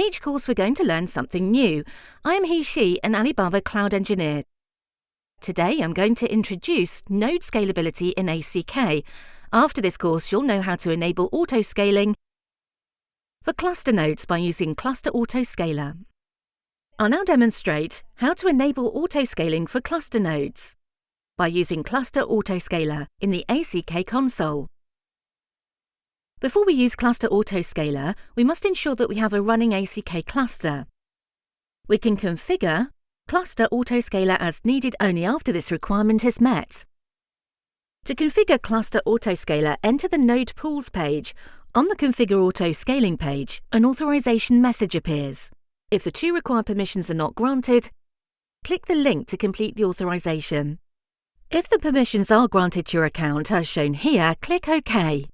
each course we're going to learn something new. I am she, an Alibaba cloud engineer. Today I'm going to introduce node scalability in ACK. After this course you'll know how to enable autoscaling for cluster nodes by using cluster autoscaler. I'll now demonstrate how to enable autoscaling for cluster nodes by using cluster autoscaler in the ACK console. Before we use cluster autoscaler, we must ensure that we have a running ACK cluster. We can configure cluster autoscaler as needed only after this requirement is met. To configure cluster autoscaler, enter the Node Pools page. On the Configure Autoscaling page, an authorization message appears. If the two required permissions are not granted, click the link to complete the authorization. If the permissions are granted to your account, as shown here, click OK.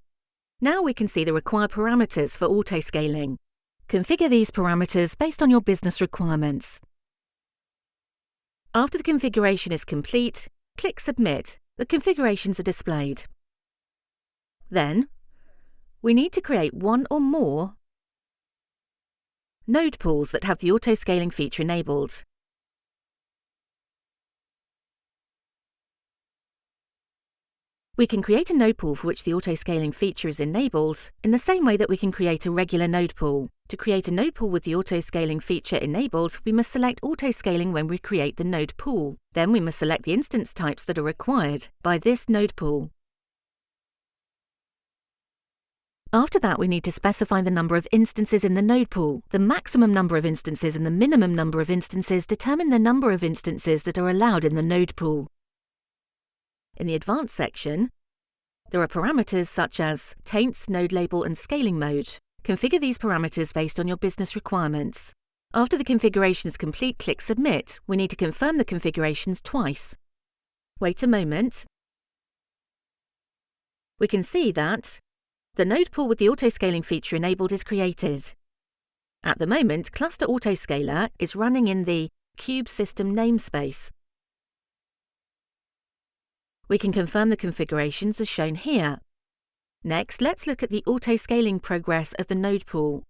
Now we can see the required parameters for autoscaling. Configure these parameters based on your business requirements. After the configuration is complete, click Submit. The configurations are displayed. Then, we need to create one or more node pools that have the autoscaling feature enabled. We can create a node pool for which the autoscaling feature is enabled in the same way that we can create a regular node pool. To create a node pool with the autoscaling feature enabled, we must select autoscaling when we create the node pool. Then we must select the instance types that are required by this node pool. After that, we need to specify the number of instances in the node pool. The maximum number of instances and the minimum number of instances determine the number of instances that are allowed in the node pool. In the Advanced section, there are parameters such as taints, node label, and scaling mode. Configure these parameters based on your business requirements. After the configuration is complete, click Submit. We need to confirm the configurations twice. Wait a moment. We can see that the node pool with the autoscaling feature enabled is created. At the moment, Cluster Autoscaler is running in the Cube System namespace. We can confirm the configurations as shown here. Next, let's look at the autoscaling progress of the node pool.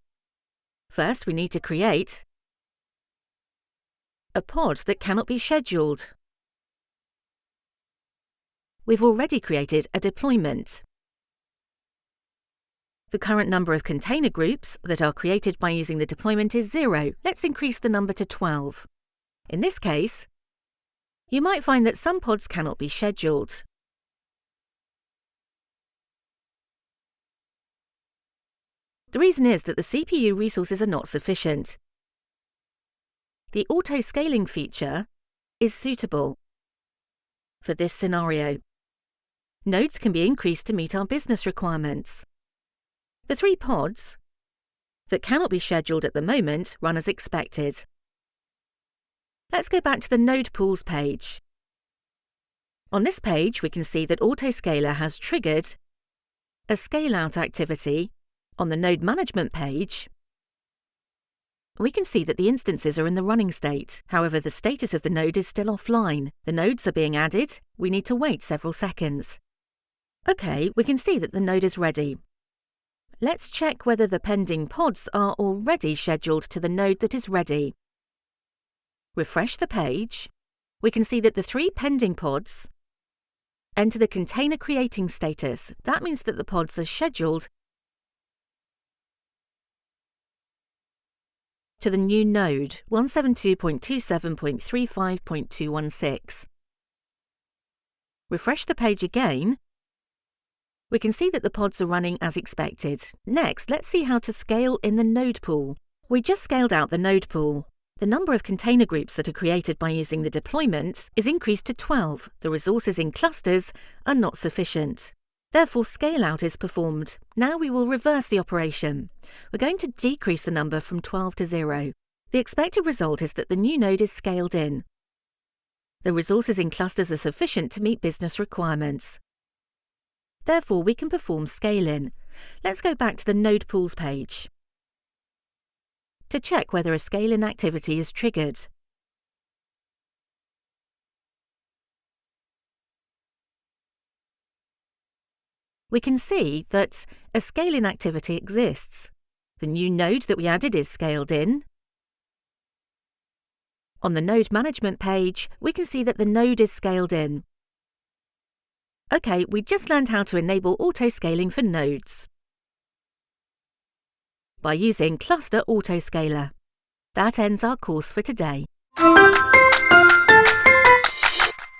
First, we need to create a pod that cannot be scheduled. We've already created a deployment. The current number of container groups that are created by using the deployment is 0. Let's increase the number to 12. In this case, you might find that some pods cannot be scheduled. The reason is that the CPU resources are not sufficient. The autoscaling feature is suitable for this scenario. Nodes can be increased to meet our business requirements. The 3 pods that cannot be scheduled at the moment run as expected. Let's go back to the Node Pools page. On this page, we can see that Autoscaler has triggered a scale-out activity. On the Node Management page, we can see that the instances are in the running state. However, the status of the node is still offline. The nodes are being added. We need to wait several seconds. OK, we can see that the node is ready. Let's check whether the pending pods are already scheduled to the node that is ready. Refresh the page. We can see that the 3 pending pods enter the container creating status. That means that the pods are scheduled to the new node 172.27.35.216. Refresh the page again. We can see that the pods are running as expected. Next, let's see how to scale in the node pool. We just scaled out the node pool. The number of container groups that are created by using the deployment is increased to 12. The resources in clusters are not sufficient. Therefore, scale-out is performed. Now we will reverse the operation. We're going to decrease the number from 12 to 0. The expected result is that the new node is scaled in. The resources in clusters are sufficient to meet business requirements. Therefore, we can perform scale-in. Let's go back to the Node Pools page to check whether a scale-in activity is triggered. We can see that a scale-in activity exists. The new node that we added is scaled in. On the Node Management page, we can see that the node is scaled in. OK, we just learned how to enable auto-scaling for nodes by using Cluster Autoscaler. That ends our course for today.